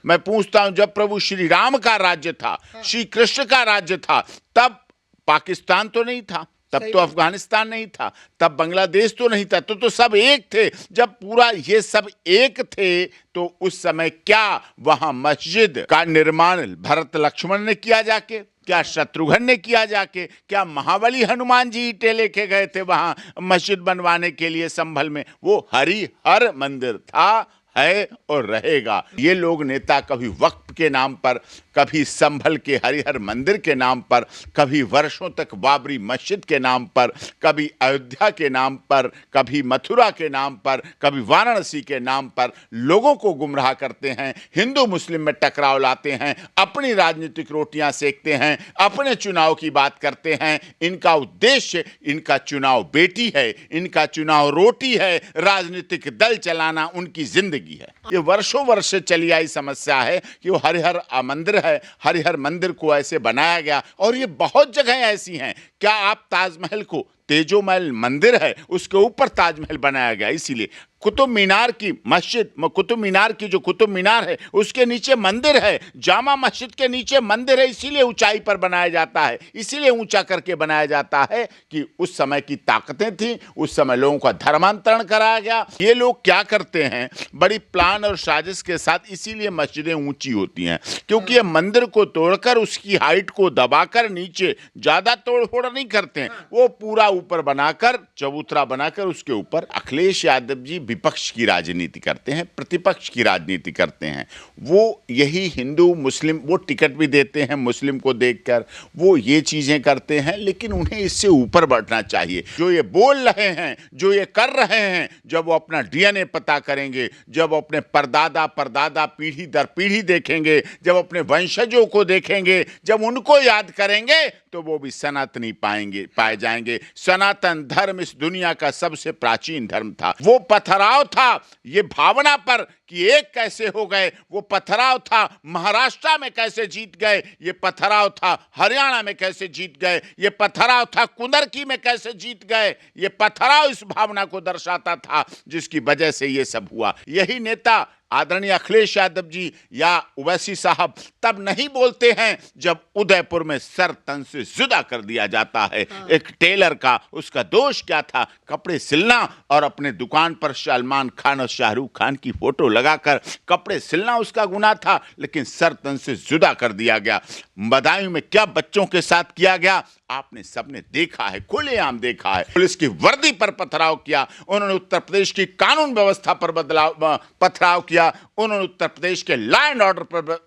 मैं पूछता हूं, जब प्रभु श्री राम का राज्य था, श्री कृष्ण का राज्य था, तब पाकिस्तान तो नहीं था, तब तो अफगानिस्तान नहीं था, तब बांग्लादेश तो नहीं था, तो सब एक थे। जब पूरा ये सब एक थे तो उस समय क्या वहां मस्जिद का निर्माण भरत लक्ष्मण ने किया जाके, क्या शत्रुघ्न ने किया जाके, क्या महाबली हनुमान जी ईंटें लेके गए थे वहां मस्जिद बनवाने के लिए संभल में? वो हरिहर मंदिर था, है और रहेगा। ये लोग नेता कभी वक्फ के नाम पर, कभी संभल के हरिहर मंदिर के नाम पर, कभी वर्षों तक बाबरी मस्जिद के नाम पर, कभी अयोध्या के नाम पर, कभी मथुरा के नाम पर, कभी वाराणसी के नाम पर लोगों को गुमराह करते हैं, हिंदू मुस्लिम में टकराव लाते हैं, अपनी राजनीतिक रोटियां सेकते हैं, अपने चुनाव की बात करते हैं। इनका उद्देश्य, इनका चुनाव बेटी है, इनका चुनाव रोटी है, राजनीतिक दल चलाना उनकी जिंदगी है। ये वर्षों वर्ष से चली आई समस्या है कि वो हरिहर मंदिर है, हरिहर मंदिर को ऐसे बनाया गया, और ये बहुत जगह ऐसी हैं। क्या आप ताजमहल को, तेजोमहल मंदिर है उसके ऊपर ताजमहल बनाया गया, इसीलिए कुतुब मीनार की मस्जिद, कुतुब मीनार की जो कुतुब मीनार है उसके नीचे मंदिर है, जामा मस्जिद के नीचे मंदिर है, इसीलिए ऊंचाई पर बनाया जाता है, इसीलिए ऊंचा करके बनाया जाता है कि उस समय की ताकतें थी, उस समय लोगों का धर्मांतरण कराया गया। ये लोग क्या करते हैं, बड़ी प्लान और साजिश के साथ, इसीलिए मस्जिदें ऊंची होती हैं, क्योंकि ये मंदिर को तोड़कर उसकी हाइट को दबाकर नीचे ज्यादा तोड़ फोड़ नहीं करते हैं, वो पूरा ऊपर बनाकर, चबूतरा बनाकर उसके ऊपर। अखिलेश यादव जी विपक्ष की राजनीति करते हैं, प्रतिपक्ष की राजनीति करते हैं। वो यही हिंदू मुस्लिम, वो टिकट भी देते हैं मुस्लिम को देखकर, वो ये चीजें करते हैं, लेकिन उन्हें इससे ऊपर बढ़ना चाहिए। जो ये बोल रहे हैं, जो ये कर रहे हैं, जब वो अपना डीएनए पता करेंगे, जब अपने परदादा परदादा पीढ़ी दर पीढ़ी देखेंगे, जब अपने वंशजों को देखेंगे, जब उनको याद करेंगे, तो वो भी सनातनी पाए जाएंगे। सनातन धर्म इस दुनिया का सबसे प्राचीन धर्म था। वो पथराव था ये भावना पर कि एक कैसे हो गए, वो पथराव था महाराष्ट्र में कैसे जीत गए, ये पथराव था हरियाणा में कैसे जीत गए, ये पथराव था कुंदरकी में कैसे जीत गए, ये पथराव इस भावना को दर्शाता था जिसकी वजह से ये सब हुआ। यही नेता आदरणीय अखिलेश यादव जी या ओवैसी साहब तब नहीं बोलते हैं जब उदयपुर में सर तन से जुदा कर दिया जाता है एक टेलर का। उसका दोष क्या था? कपड़े सिलना, और अपने दुकान पर सलमान खान और शाहरुख खान की फोटो लगाकर कपड़े सिलना उसका गुनाह था, लेकिन सर तन से जुदा कर दिया गया। बदायूं में क्या बच्चों के साथ किया गया आपने सबने देखा है, खुलेआम देखा है। पुलिस की वर्दी पर पथराव किया उन्होंने, उत्तर प्रदेश की कानून व्यवस्था पर पथराव किया उन्होंने, उत्तर प्रदेश के लॉ एंड ऑर्डर पर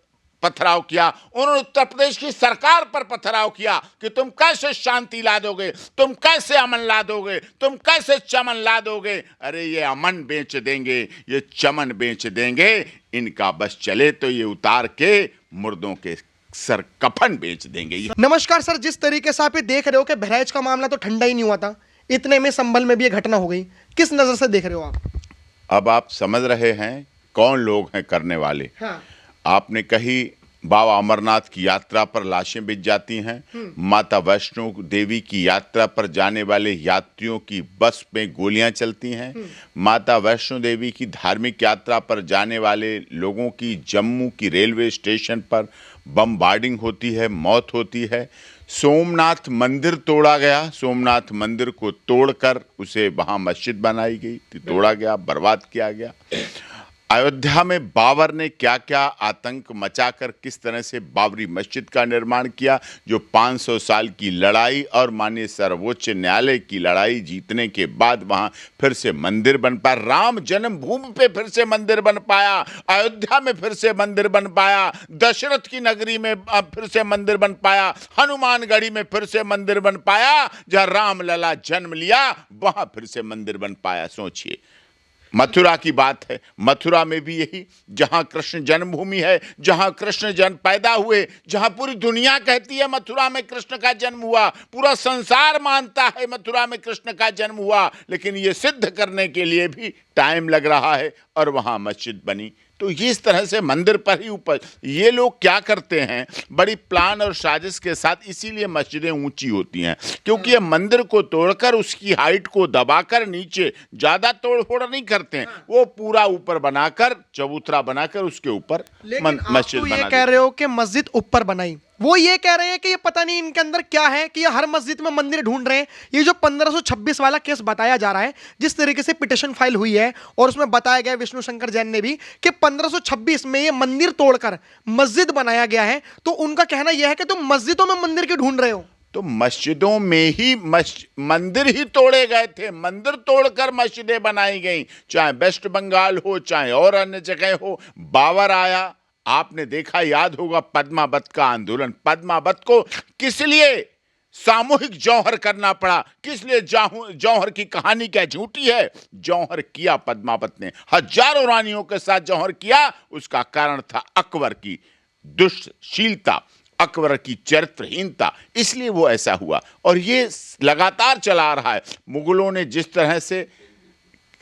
पथराव किया उन्होंने, उत्तर प्रदेश की सरकार पर पथराव किया कि तुम कैसे शांति ला दोगे, तुम कैसे अमन ला दोगे, तुम कैसे चमन ला दोगे। अरे ये अमन बेच देंगे, ये चमन बेच देंगे, इनका बस चले तो ये उतार के मुर्दों के सर कफन बेच देंगे। नमस्कार सर, जिस तरीके से आप ये देख रहे हो कि बहराइच का मामला तो ठंडा ही नहीं हुआ था, इतने में संभल में भी ये घटना हो गई, किस नजर से देख रहे हो आप? अब आप समझ रहे हैं कौन लोग हैं करने वाले। हाँ। आपने कही बाबा अमरनाथ की यात्रा पर लाशें बिछ जाती हैं, माता वैष्णो देवी की यात्रा पर जाने वाले यात्रियों की बस में गोलियां चलती हैं, माता वैष्णो देवी की धार्मिक यात्रा पर जाने वाले लोगों की जम्मू की रेलवे स्टेशन पर बमबार्डिंग होती है, मौत होती है। सोमनाथ मंदिर तोड़ा गया, सोमनाथ मंदिर को तोड़कर उसे वहां मस्जिद बनाई गई, तोड़ा गया, बर्बाद किया गया। अयोध्या में बाबर ने क्या क्या आतंक मचाकर किस तरह से बाबरी मस्जिद का निर्माण किया, जो 500 साल की लड़ाई और माननीय सर्वोच्च न्यायालय की लड़ाई जीतने के बाद वहां फिर से मंदिर बन पाया, राम जन्मभूमि पे फिर से मंदिर बन पाया, अयोध्या में फिर से मंदिर बन पाया, दशरथ की नगरी में फिर से मंदिर बन पाया, हनुमानगढ़ी में फिर से मंदिर बन पाया, जहां राम लला जन्म लिया वहां फिर से मंदिर बन पाया। सोचिए, मथुरा की बात है, मथुरा में भी यही, जहां कृष्ण जन्मभूमि है, जहां कृष्ण जन्म पैदा हुए, जहां पूरी दुनिया कहती है मथुरा में कृष्ण का जन्म हुआ, पूरा संसार मानता है मथुरा में कृष्ण का जन्म हुआ, लेकिन ये सिद्ध करने के लिए भी टाइम लग रहा है और वहां मस्जिद बनी। तो ये इस तरह से मंदिर पर ही ऊपर ये लोग क्या करते हैं, बड़ी प्लान और साजिश के साथ, इसीलिए मस्जिदें ऊंची होती हैं, क्योंकि ये मंदिर को तोड़कर उसकी हाइट को दबाकर नीचे ज्यादा तोड़ फोड़ नहीं करते हैं, वो पूरा ऊपर बनाकर चबूतरा बनाकर उसके ऊपर मस्जिद तो बना ये कह रहे हो कि मस्जिद ऊपर बनाई, वो ये कह रहे हैं कि ये पता नहीं इनके अंदर क्या है कि ये हर मस्जिद में मंदिर ढूंढ रहे हैं। ये जो 1526 वाला केस बताया जा रहा है, जिस तरीके से पिटीशन फाइल हुई है और उसमें बताया गया विष्णु शंकर जैन ने भी कि 1526 में ये मंदिर तोड़कर मस्जिद बनाया गया है, तो उनका कहना यह है कि तुम मस्जिदों में मंदिर क्यों ढूंढ रहे हो। तो मस्जिदों में ही मंदिर ही तोड़े गए थे, मंदिर तोड़कर मस्जिदें बनाई गई, चाहे वेस्ट बंगाल हो चाहे और अन्य जगह हो। बाबर आया, आपने देखा, याद होगा पद्मावत का आंदोलन, पद्मावत को किस लिए सामूहिक जौहर करना पड़ा, किस लिए जौहर की कहानी क्या झूठी है, जौहर किया पद्मावत ने, हजारों रानियों के साथ जौहर किया। उसका कारण था अकबर की दुष्टशीलता, अकबर की चरित्रहीनता, इसलिए वो ऐसा हुआ। और ये लगातार चला आ रहा है। मुगलों ने जिस तरह से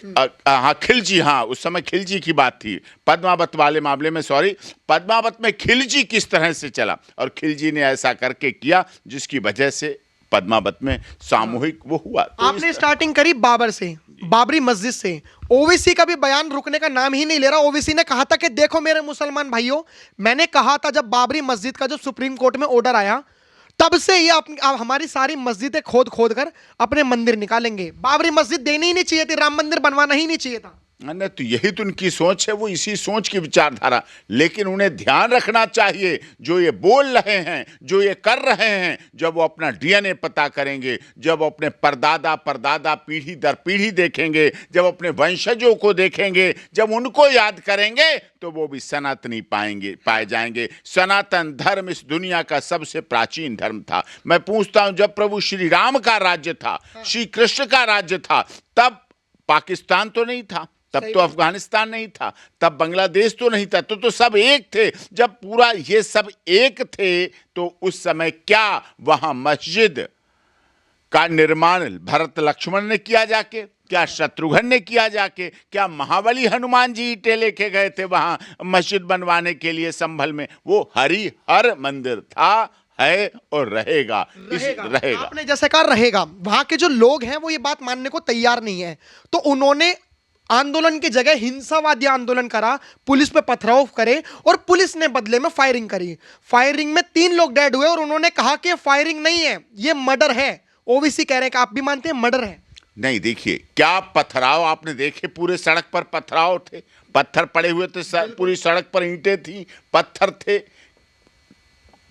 हाँ खिलजी, हाँ उस समय खिलजी की बात थी, पद्मावत वाले मामले में, सॉरी, पद्मावत में खिलजी किस तरह से चला, और खिलजी ने ऐसा करके किया जिसकी वजह से पद्मावत में सामूहिक वो हुआ। तो आपने स्टार्टिंग करी बाबर से, बाबरी मस्जिद से, ओवैसी का भी बयान रुकने का नाम ही नहीं ले रहा। ओवैसी ने कहा था कि देखो मेरे मुसलमान भाइयों, मैंने कहा था जब बाबरी मस्जिद का जो सुप्रीम कोर्ट में ऑर्डर आया, तब से ये हमारी सारी मस्जिदें खोद खोद कर अपने मंदिर निकालेंगे। बाबरी मस्जिद देनी ही नहीं चाहिए थी, राम मंदिर बनवाना ही नहीं चाहिए था। नहीं, तो यही तो उनकी सोच है, वो इसी सोच की विचारधारा। लेकिन उन्हें ध्यान रखना चाहिए, जो ये बोल रहे हैं, जो ये कर रहे हैं, जब वो अपना डीएनए पता करेंगे, जब वो अपने परदादा परदादा पीढ़ी दर पीढ़ी देखेंगे, जब अपने वंशजों को देखेंगे, जब उनको याद करेंगे, तो वो भी सनातनी पाए जाएंगे। सनातन धर्म इस दुनिया का सबसे प्राचीन धर्म था। मैं पूछता हूं, जब प्रभु श्री राम का राज्य था, श्री कृष्ण का राज्य था, तब पाकिस्तान तो नहीं था, तब तो अफगानिस्तान नहीं था, तब बांग्लादेश तो नहीं था, तो सब एक थे। जब पूरा ये सब एक थे, तो उस समय क्या वहां मस्जिद का निर्माण भरत लक्ष्मण ने किया जाके, क्या शत्रुघ्न ने किया जाके, क्या महाबली हनुमान जी ईंटें लेके गए थे वहां मस्जिद बनवाने के लिए संभल में? वो हरिहर मंदिर था, है और रहेगा। आपने जैसे कहा रहेगा, वहां के जो लोग हैं वो ये बात मानने को तैयार नहीं है, तो उन्होंने आंदोलन की जगह हिंसावादी आंदोलन करा, पुलिस पे पथराव करे और पुलिस ने बदले में फायरिंग करी। फायरिंग में 3 लोग डेड हुए और उन्होंने कहा कि फायरिंग नहीं है, ये मर्डर है। ओवैसी कह रहे हैं कि आप भी मानते हैं मर्डर है? नहीं, देखिए क्या पथराव आपने देखे, पूरे सड़क पर पथराव थे, पत्थर पड़े हुए थे, पूरी सड़क पर ईंटें थी, पत्थर थे,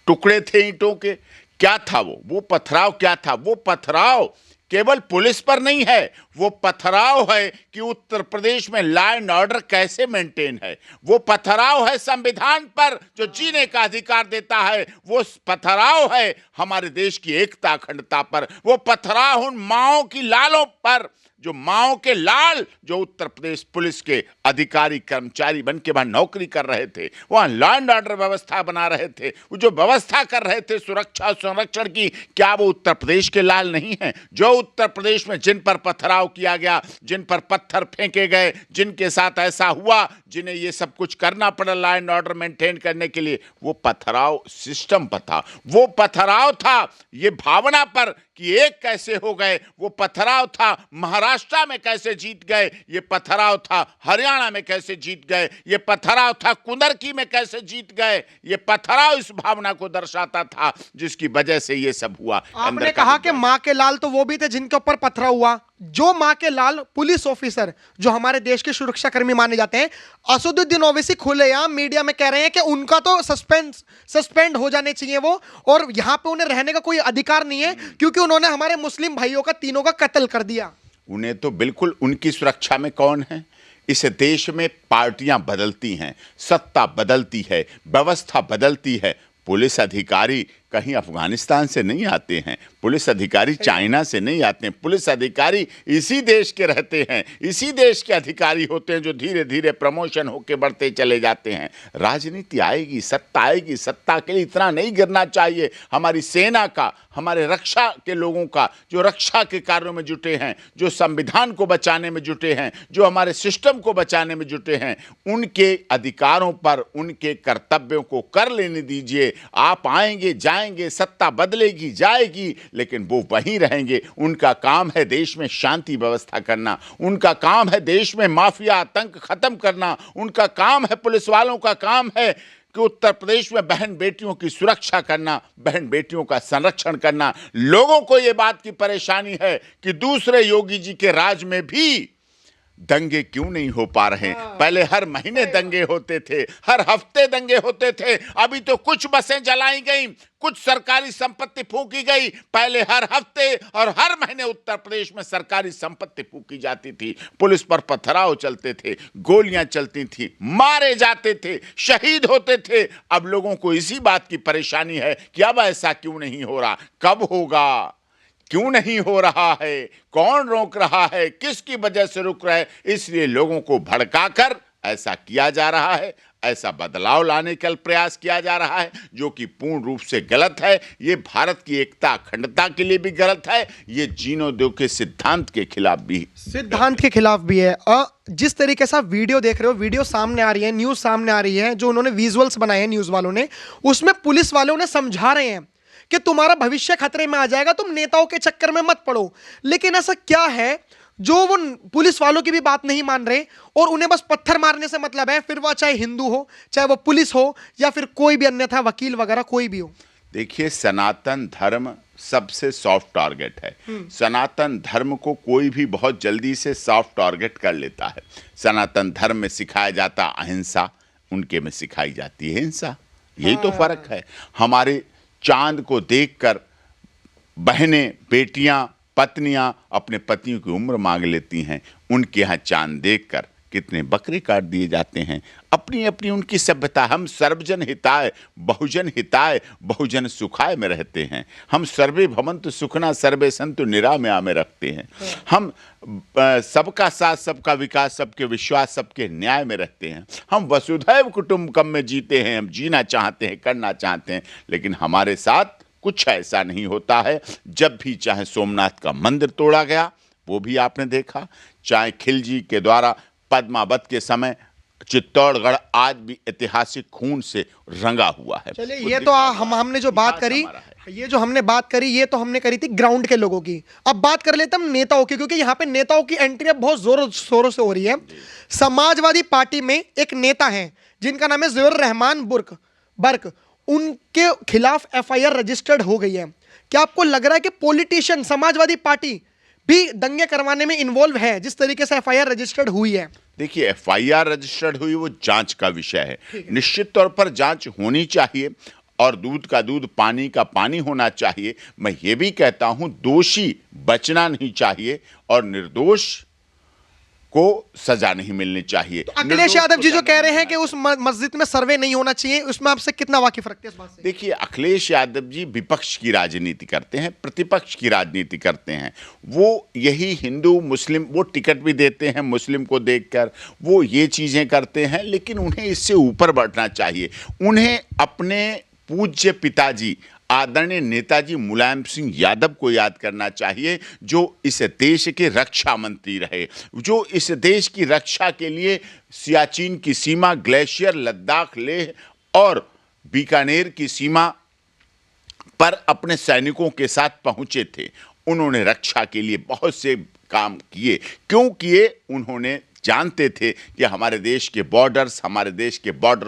टुकड़े थे ईंटों के। क्या था वो पथराव क्या था? वो पथराव केवल पुलिस पर नहीं है, वो पथराव है कि उत्तर प्रदेश में लॉ एंड ऑर्डर कैसे मेंटेन है। वो पथराव है संविधान पर जो जीने का अधिकार देता है। वो पथराव है हमारे देश की एकता अखंडता पर। वो पथराव उन माओ की लालों पर, जो माओ के लाल जो उत्तर प्रदेश पुलिस के अधिकारी कर्मचारी बन के वहां नौकरी कर रहे थे, वहां लॉ एंड ऑर्डर व्यवस्था बना रहे थे, वो जो व्यवस्था कर रहे थे सुरक्षा संरक्षण की, क्या वो उत्तर प्रदेश के लाल नहीं हैं? जो उत्तर प्रदेश में जिन पर पथराव किया गया, जिन पर पत्थर फेंके गए, जिनके साथ ऐसा हुआ, जिन्हें ये सब कुछ करना पड़ा लॉ एंड ऑर्डर मेंटेन करने के लिए, वो पथराव सिस्टम पर था। वो पथराव था ये भावना पर कि एक कैसे हो गए, वो पथराव था महाराष्ट्र में कैसे जीत गए, ये पथराव था हरियाणा में कैसे जीत गए, ये पथराव था कुंदरकी में कैसे जीत गए। ये पथराव इस भावना को दर्शाता था जिसकी वजह से ये सब हुआ। आपने कहा कि मां के लाल तो वो भी थे जिनके ऊपर पथराव हुआ। जो मां के लाल पुलिस ऑफिसर जो हमारे देश के सुरक्षा कर्मी माने जाते हैं, असदुद्दीन ओवैसी खुलेआम मीडिया में कह रहे हैं कि उनका तो सस्पेंड हो जाने चाहिए वो, और यहां पे उन्हें रहने का कोई अधिकार नहीं है क्योंकि उन्होंने हमारे मुस्लिम भाइयों का तीनों का कत्ल कर दिया। उन्हें तो बिल्कुल, उनकी सुरक्षा में कौन है? इस देश में पार्टियां बदलती हैं, सत्ता बदलती है, व्यवस्था बदलती है, पुलिस अधिकारी कहीं अफगानिस्तान से नहीं आते हैं, पुलिस अधिकारी चाइना से नहीं आते हैं, पुलिस अधिकारी इसी देश के रहते हैं, इसी देश के अधिकारी होते हैं जो धीरे धीरे प्रमोशन होके बढ़ते चले जाते हैं। राजनीति आएगी, सत्ता आएगी, सत्ता के लिए इतना नहीं गिरना चाहिए। हमारी सेना का, हमारे रक्षा के लोगों का, जो रक्षा के कार्यों में जुटे हैं, जो संविधान को बचाने में जुटे हैं, जो हमारे सिस्टम को बचाने में जुटे हैं, उनके अधिकारों पर, उनके कर्तव्यों को कर लेने दीजिए। आप आएंगे जाएंगे, सत्ता बदलेगी जाएगी, लेकिन वो वहीं रहेंगे। उनका काम है देश में शांति व्यवस्था करना, उनका काम है देश में माफिया आतंक खत्म करना, उनका काम है, पुलिस वालों का काम है कि उत्तर प्रदेश में बहन बेटियों की सुरक्षा करना, बहन बेटियों का संरक्षण करना। लोगों को यह बात की परेशानी है कि दूसरे योगी जी के राज में भी दंगे क्यों नहीं हो पा रहे हैं। पहले हर महीने दंगे होते थे, हर हफ्ते दंगे होते थे, अभी तो कुछ बसें जलाई गई, कुछ सरकारी संपत्ति फूंकी गई। पहले हर हफ्ते और हर महीने उत्तर प्रदेश में सरकारी संपत्ति फूंकी जाती थी, पुलिस पर पथराव चलते थे, गोलियां चलती थी, मारे जाते थे, शहीद होते थे। अब लोगों को इसी बात की परेशानी है कि अब ऐसा क्यों नहीं हो रहा, कब होगा, क्यों नहीं हो रहा है, कौन रोक रहा है, किसकी वजह से रुक रहा है। इसलिए लोगों को भड़काकर ऐसा किया जा रहा है, ऐसा बदलाव लाने का प्रयास किया जा रहा है, जो कि पूर्ण रूप से गलत है। ये भारत की एकता अखंडता के लिए भी गलत है, ये जीर्णोद्योग के सिद्धांत के खिलाफ भी है। जिस तरीके से आप वीडियो देख रहे हो, वीडियो सामने आ रही है, न्यूज़ सामने आ रही है, जो उन्होंने विजुअल्स बनाए हैं न्यूज़ वालों ने, उसमें पुलिस वालों ने समझा रहे हैं कि तुम्हारा भविष्य खतरे में आ जाएगा, तुम नेताओं के चक्कर में मत पड़ो। लेकिन ऐसा क्या है जो वो पुलिस वालों की भी बात नहीं मान रहे और उन्हें बस पत्थर मारने से मतलब है, फिर वह चाहे हिंदू हो, चाहे वो पुलिस हो, या फिर कोई भी अन्यथा वकील वगैरह कोई भी हो। देखिए, सनातन धर्म सबसे सॉफ्ट टारगेट है। सनातन धर्म को कोई भी बहुत जल्दी से सॉफ्ट टारगेट कर लेता है। सनातन धर्म में सिखाया जाता अहिंसा, उनके में सिखाई जाती है हिंसा। यही तो फर्क है। हमारे चांद को देखकर बहनें, बेटियां, पत्नियां अपने पतियों की उम्र मांग लेती हैं। उनके यहाँ चांद देखकर कितने बकरे काट दिए जाते हैं। अपनी अपनी उनकी सभ्यता। हम सर्वजन हिताय बहुजन हिताय बहुजन सुखाय में रहते हैं। हम सर्वे भवन्तु सुखना सर्वे सन्तु निरामया में रखते हैं। हम सबका साथ, सबका विकास, सबके विश्वास, सबके न्याय में रहते हैं। हम वसुधैव कुटुम्बकम में जीते हैं। हम जीना चाहते हैं, करना चाहते हैं, लेकिन हमारे साथ कुछ ऐसा नहीं होता है। जब भी चाहे सोमनाथ का मंदिर तोड़ा गया, वो भी आपने देखा, चाहे खिलजी के द्वारा पद्मावत के समय चित्तौड़गढ़ आज भी ऐतिहासिक खून से रंगा हुआ है। चलिए, ये तो हमने जो बात करी, ये तो हमने करी थी ग्राउंड के लोगों की। अब बात कर लेते हम नेताओं की, क्योंकि यहाँ पे नेताओं की एंट्री अब बहुत जोरों शोरों से हो रही है। समाजवादी पार्टी में एक नेता हैं जिनका नाम है ज़ुबैर रहमान बर्क। उनके खिलाफ एफआईआर रजिस्टर्ड हो गई है। क्या आपको लग रहा है कि पॉलिटिशियन, समाजवादी पार्टी भी दंगे करवाने में इन्वॉल्व है, जिस तरीके से एफआईआर रजिस्टर्ड हुई है? देखिए, एफआईआर रजिस्टर्ड हुई, वो जांच का विषय है। निश्चित तौर पर जांच होनी चाहिए और दूध का दूध, पानी का पानी होना चाहिए। मैं ये भी कहता हूं, दोषी बचना नहीं चाहिए और निर्दोष को सजा नहीं मिलनी चाहिए। तो अखिलेश यादव जी जो कह रहे हैं कि उस मस्जिद में सर्वे नहीं होना चाहिए, उसमें आपसे कितना वाकिफ रखते हैं इस बात से? देखिए, अखिलेश यादव जी विपक्ष की राजनीति करते हैं, प्रतिपक्ष की राजनीति करते हैं। वो यही हिंदू मुस्लिम, वो टिकट भी देते हैं मुस्लिम को देखकर, वो ये चीजें करते हैं, लेकिन उन्हें इससे ऊपर बढ़ना चाहिए। उन्हें अपने पूज्य पिताजी आदरणीय नेताजी मुलायम सिंह यादव को याद करना चाहिए, जो इस देश के रक्षा मंत्री रहे, जो इस देश की रक्षा के लिए सियाचिन की सीमा, ग्लेशियर, लद्दाख, लेह और बीकानेर की सीमा पर अपने सैनिकों के साथ पहुंचे थे। उन्होंने रक्षा के लिए बहुत से काम किए। क्यों किए? उन्होंने जानते थे कि हमारे देश के बॉर्डर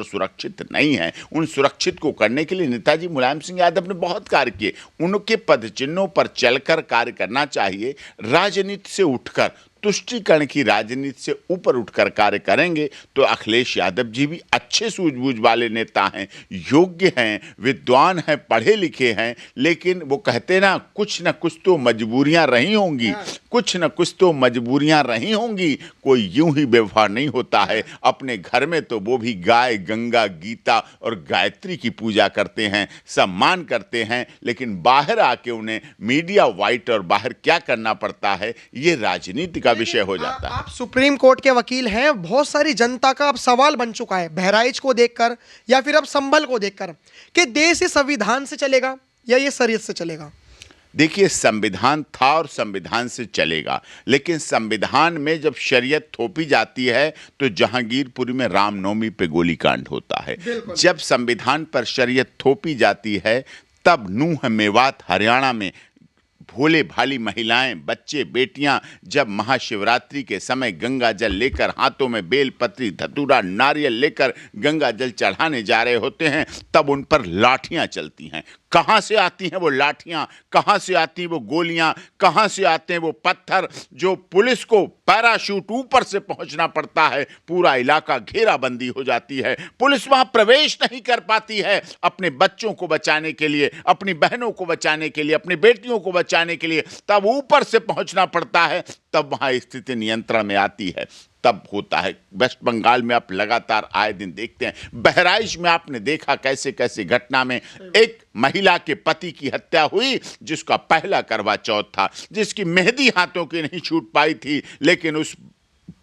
सुरक्षित नहीं हैं। उन सुरक्षित को करने के लिए नेताजी मुलायम सिंह यादव ने बहुत कार्य किए। उनके पदचिन्हों पर चलकर कार्य करना चाहिए, राजनीति से उठकर। तुष्टीकरण की राजनीति से ऊपर उठकर कार्य करेंगे तो अखिलेश यादव जी भी अच्छे सूझबूझ वाले नेता हैं, योग्य हैं, विद्वान हैं, पढ़े लिखे हैं, लेकिन वो कहते ना कुछ तो मजबूरियां रही होंगी, कुछ न कुछ तो मजबूरियां रही होंगी। कोई यूं ही व्यवहार नहीं होता है। अपने घर में तो वो भी गाय, गंगा, गीता और गायत्री की पूजा करते हैं, सम्मान करते हैं, लेकिन बाहर आके उन्हें मीडिया वाइट और बाहर क्या करना पड़ता है, ये राजनीति का विषय हो जाता है। आप सुप्रीम कोर्ट के वकील हैं, बहुत सारी जनता का अब सवाल बन चुका है बहराइच को देखकर या फिर अब संभल को देखकर कि देश इस संविधान से चलेगा या ये शरीयत से चलेगा। देखिए, संविधान था और संविधान से चलेगा, लेकिन संविधान में जब शरीयत थोपी जाती है तो जहांगीरपुरी में रामनवमी पे गोलीकांड होता है। जब संविधान पर शरीयत थोपी जाती है तब नूंह, मेवात, हरियाणा में भोले भाली महिलाएं, बच्चे, बेटियां जब महाशिवरात्रि के समय गंगा जल लेकर, हाथों में बेलपत्री, धतूरा, नारियल लेकर गंगा जल चढ़ाने जा रहे होते हैं, तब उन पर लाठियां चलती हैं। कहाँ से आती हैं वो लाठियां, कहाँ से आती हैं वो गोलियां, कहाँ से आते हैं वो पत्थर, जो पुलिस को पैराशूट ऊपर से पहुंचना पड़ता है, पूरा इलाका घेराबंदी हो जाती है, पुलिस वहां प्रवेश नहीं कर पाती है अपने बच्चों को बचाने के लिए, अपनी बहनों को बचाने के लिए, अपनी बेटियों को बचाने के लिए, तब ऊपर से पहुंचना पड़ता है, तब वहां स्थिति नियंत्रण में आती है, तब होता है। वेस्ट बंगाल में आप लगातार आए दिन देखते हैं, बहराइच में आपने देखा कैसे कैसे घटना में एक महिला के पति की हत्या हुई, जिसका पहला करवा चौथ था, जिसकी मेहंदी हाथों की नहीं छूट पाई थी, लेकिन उस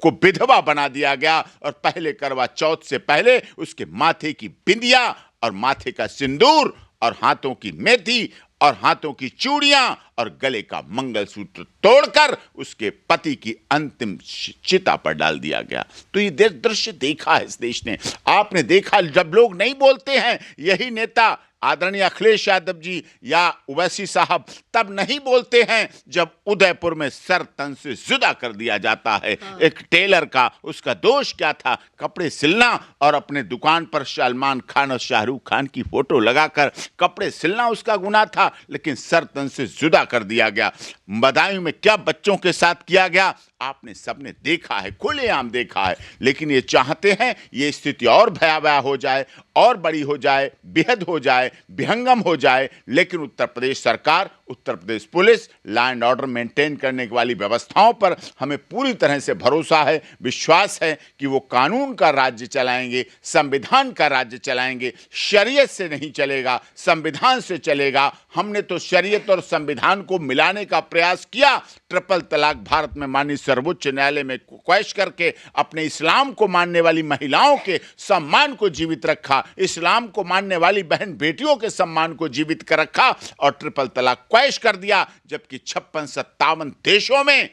को विधवा बना दिया गया और पहले करवा चौथ से पहले उसके माथे की बिंदिया और माथे का सिंदूर और हाथों की मेहंदी और हाथों की चूड़ियां और गले का मंगलसूत्र तोड़कर उसके पति की अंतिम चिता पर डाल दिया गया। तो ये दृश्य देखा है इस देश ने। आपने देखा जब लोग नहीं बोलते हैं, यही नेता आदरणीय अखिलेश यादव जी या ओवैसी साहब तब नहीं बोलते हैं जब उदयपुर में सर तन से जुदा कर दिया जाता है एक टेलर का। उसका दोष क्या था? कपड़े सिलना और अपने दुकान पर सलमान खान और शाहरुख खान की फोटो लगाकर कपड़े सिलना उसका गुनाह था, लेकिन सर तन से जुदा कर दिया गया। बदायूं में क्या बच्चों के साथ किया गया आपने सबने देखा है, खुलेआम देखा है। लेकिन ये चाहते हैं ये स्थिति और भयावह हो जाए, और बड़ी हो जाए, बेहद हो जाए, विहंगम हो जाए, लेकिन उत्तर प्रदेश सरकार, Uttar Pradesh police law and order maintain करने वाली व्यवस्थाओं पर हमें पूरी तरह से भरोसा है, विश्वास है कि वो कानून का राज्य चलाएंगे, संविधान का राज्य चलाएंगे। शरीयत से नहीं चलेगा, संविधान से चलेगा। हमने तो शरीयत और संविधान को मिलाने का प्रयास किया। ट्रिपल तलाक भारत में माननीय सर्वोच्च न्यायालय में क्वेश्चन करके अपने इस्लाम को मानने वाली महिलाओं के सम्मान को जीवित रखा, इस्लाम को मानने वाली बहन बेटियों के सम्मान को जीवित कर रखा और ट्रिपल तलाक क्वैश कर दिया। जबकि 56-57 देशों में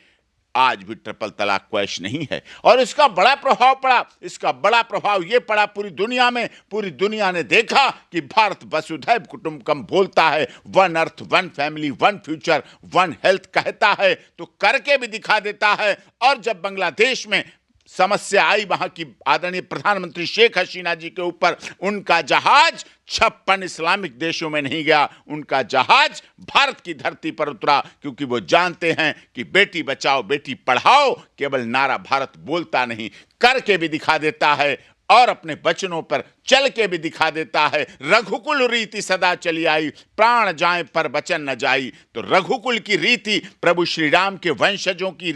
आज भी ट्रिपल तलाक क्वैश नहीं है। और इसका बड़ा प्रभाव पड़ा, इसका बड़ा प्रभाव यह पड़ा पूरी दुनिया में। पूरी दुनिया ने देखा कि भारत वसुधैव कुटुंबकम बोलता है, one earth, one family, one future, one health कहता है तो करके भी दिखा देता है। और जब बांग्लादेश में समस्या आई, वहां की आदरणीय प्रधानमंत्री शेख हसीना जी के ऊपर, उनका जहाज 56 इस्लामिक देशों में नहीं गया, उनका जहाज भारत की धरती पर उतरा, क्योंकि वो जानते हैं कि बेटी बचाओ बेटी पढ़ाओ केवल नारा भारत बोलता नहीं, करके भी दिखा देता है और अपने वचनों पर चल के भी दिखा देता है। रघुकुल रीति सदा चली आई, प्राण जाए पर वचन न जाई। तो रघुकुल की रीति, प्रभु श्री राम के वंशजों की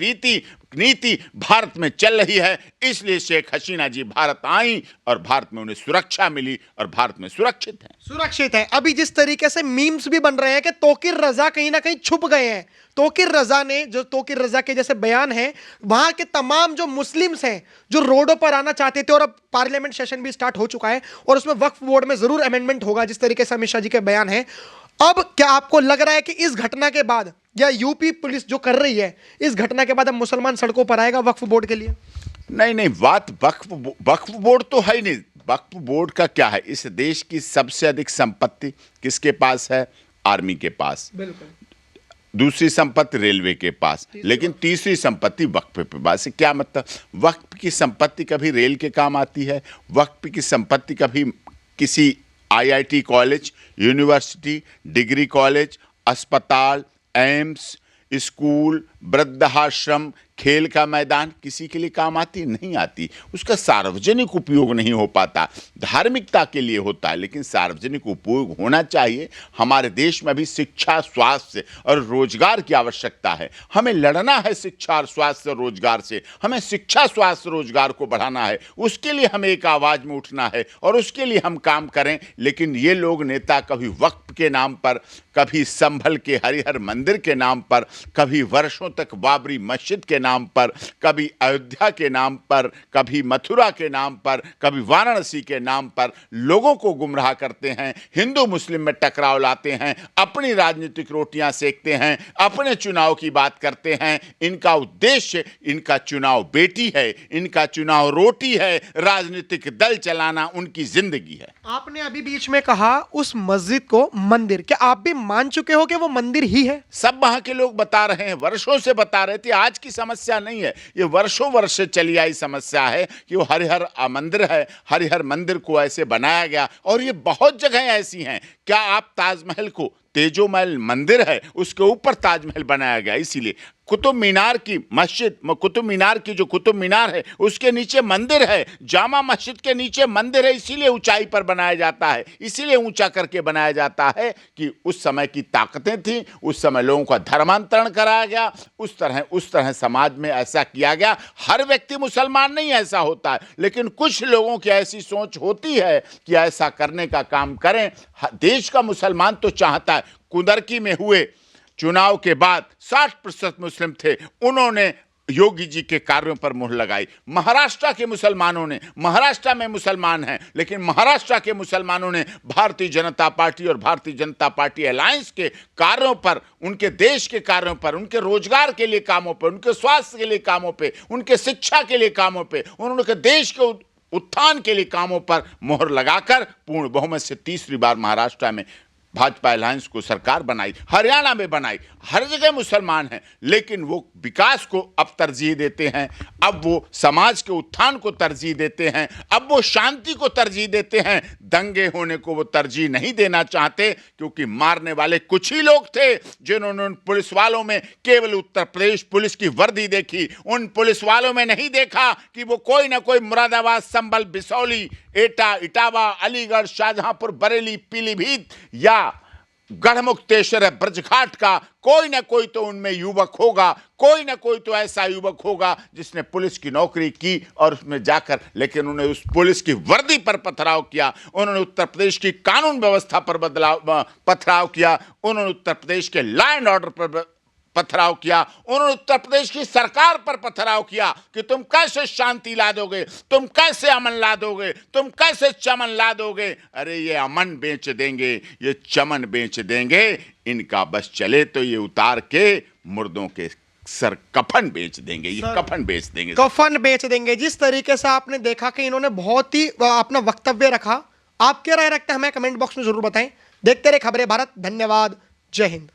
नीति भारत में चल रही है। इसलिए शेख हसीना जी भारत आई और भारत में उन्हें सुरक्षा मिली और भारत में सुरक्षित है। अभी जिस तरीके से मीम्स भी बन रहे हैं कि तोकीर रजा कहीं ना कहीं छुप गए हैं। तोकीर रजा ने जो तोकीर रजा के जैसे बयान है, वहां के तमाम जो मुस्लिम्स हैं जो रोडों पर आना चाहते थे, और अब पार्लियामेंट सेशन भी स्टार्ट हो चुका है और उसमें वक्फ बोर्ड में जरूर अमेंडमेंट होगा, जिस तरीके से अमित शाह जी के बयान है। अब क्या आपको लग रहा है कि इस घटना के बाद या यूपी पुलिस जो कर रही है, इस घटना के बाद अब मुसलमान सड़कों पर आएगा वक्फ बोर्ड के लिए? नहीं, बात वक्फ बोर्ड तो है ही नहीं। वक्फ बोर्ड का क्या है? इस देश की सबसे अधिक संपत्ति किसके पास है? आर्मी के पास। बिल्कुल। दूसरी संपत्ति रेलवे के पास, लेकिन तीसरी संपत्ति वक्फ पे पास है। क्या मतलब? वक्फ की संपत्ति कभी रेल के काम आती है? वक्फ की संपत्ति कभी किसी IIT college, university, degree college, अस्पताल, एम्स, स्कूल, वृद्धाश्रम, खेल का मैदान किसी के लिए काम आती नहीं आती, उसका सार्वजनिक उपयोग नहीं हो पाता, धार्मिकता के लिए होता है, लेकिन सार्वजनिक उपयोग होना चाहिए। हमारे देश में भी शिक्षा, स्वास्थ्य और रोजगार की आवश्यकता है। हमें लड़ना है शिक्षा और स्वास्थ्य और रोजगार से, हमें शिक्षा, स्वास्थ्य, रोजगार को बढ़ाना है, उसके लिए हमें एक आवाज में उठना है और उसके लिए हम काम करें। लेकिन ये लोग नेता कभी वक्फ के नाम पर, कभी संभल के हरिहर मंदिर के नाम पर, कभी वर्षों तक बाबरी मस्जिद के नाम पर, कभी अयोध्या के नाम पर, कभी मथुरा के नाम पर, कभी वाराणसी के नाम पर लोगों को गुमराह करते हैं, हिंदू मुस्लिम में टकराव लाते हैं, अपनी राजनीतिक रोटियां सेकते हैं, अपने चुनाव की बात करते हैं। इनका उद्देश्य, इनका चुनाव बेटी है, इनका चुनाव रोटी है, राजनीतिक दल चलाना उनकी जिंदगी है। आपने अभी बीच में कहा उस मस्जिद को मंदिर, क्या आप भी मान चुके हो कि वो मंदिर ही है? सब वहां के लोग बता रहे हैं, वर्षों से बता रहे थे। आज की समस्या नहीं है, ये वर्षों वर्ष से चली आई समस्या है कि वो हरिहर मंदिर है, हरिहर मंदिर को ऐसे बनाया गया। और ये बहुत जगह ऐसी हैं। क्या आप ताजमहल को, तेजोमहल मंदिर है उसके ऊपर ताजमहल बनाया गया, इसीलिए कुतुब मीनार की मस्जिद, कुतुब मीनार की जो कुतुब मीनार है उसके नीचे मंदिर है, जामा मस्जिद के नीचे मंदिर है, इसीलिए ऊंचाई पर बनाया जाता है, इसीलिए ऊंचा करके बनाया जाता है कि उस समय की ताकतें थी, उस समय लोगों का धर्मांतरण कराया गया, उस तरह समाज में ऐसा किया गया। हर व्यक्ति मुसलमान नहीं ऐसा होता है, लेकिन कुछ लोगों की ऐसी सोच होती है कि ऐसा करने का काम करें। देश का मुसलमान तो चाहता है। कुदरकी में हुए चुनाव के बाद 60% मुस्लिम थे, उन्होंने योगी जी के कार्यों पर मुहर लगाई। महाराष्ट्र के मुसलमानों ने, महाराष्ट्र में मुसलमान हैं, लेकिन महाराष्ट्र के मुसलमानों ने भारतीय जनता पार्टी और भारतीय जनता पार्टी अलायंस के कार्यों पर, उनके देश के कार्यों पर, उनके रोजगार के लिए कामों पर, उनके स्वास्थ्य के लिए कामों पर, उनके शिक्षा के लिए कामों पर, उन्होंने देश के उत्थान के लिए कामों पर मुहर लगाकर पूर्ण बहुमत से तीसरी बार महाराष्ट्र में भाजपा अलायंस को सरकार बनाई, हरियाणा में बनाई। हर जगह मुसलमान हैं, लेकिन वो विकास को अब तरजीह देते हैं, अब वो समाज के उत्थान को तरजीह देते हैं, अब वो शांति को तरजीह देते हैं। दंगे होने को वो तरजीह नहीं देना चाहते, क्योंकि मारने वाले कुछ ही लोग थे जिन्होंने उन पुलिस वालों में केवल उत्तर प्रदेश पुलिस की वर्दी देखी। उन पुलिस वालों में नहीं देखा कि वो कोई ना कोई मुरादाबाद, संभल, बिसौली, एटा, इटावा, अलीगढ़, शाहजहांपुर, बरेली, पीलीभीत या गढ़मुक्तेश्वर, ब्रजघाट का कोई ना कोई तो उनमें युवक होगा, कोई ना कोई तो ऐसा युवक होगा जिसने पुलिस की नौकरी की और उसमें जाकर, लेकिन उन्होंने उस पुलिस की वर्दी पर पथराव किया, उन्होंने उत्तर प्रदेश की कानून व्यवस्था पर पथराव किया, उन्होंने उत्तर प्रदेश के लॉ एंड ऑर्डर पर पथराव किया, उन्होंने उत्तर प्रदेश की सरकार पर पथराव किया कि तुम कैसे शांति ला दोगे, तुम कैसे अमन ला दोगे, तुम कैसे चमन ला दोगे। अरे ये अमन बेच देंगे, ये चमन बेच देंगे, इनका बस चले तो ये उतार के मुर्दों के सर कफन बेच देंगे, ये कफन बेच देंगे, कफन बेच देंगे। जिस तरीके से आपने देखा कि इन्होंने बहुत ही अपना वक्तव्य रखा, आप क्या राय रखते हैं हमें कमेंट बॉक्स में जरूर बताएं। देखते रहे खबरें भारत। धन्यवाद। जय हिंद।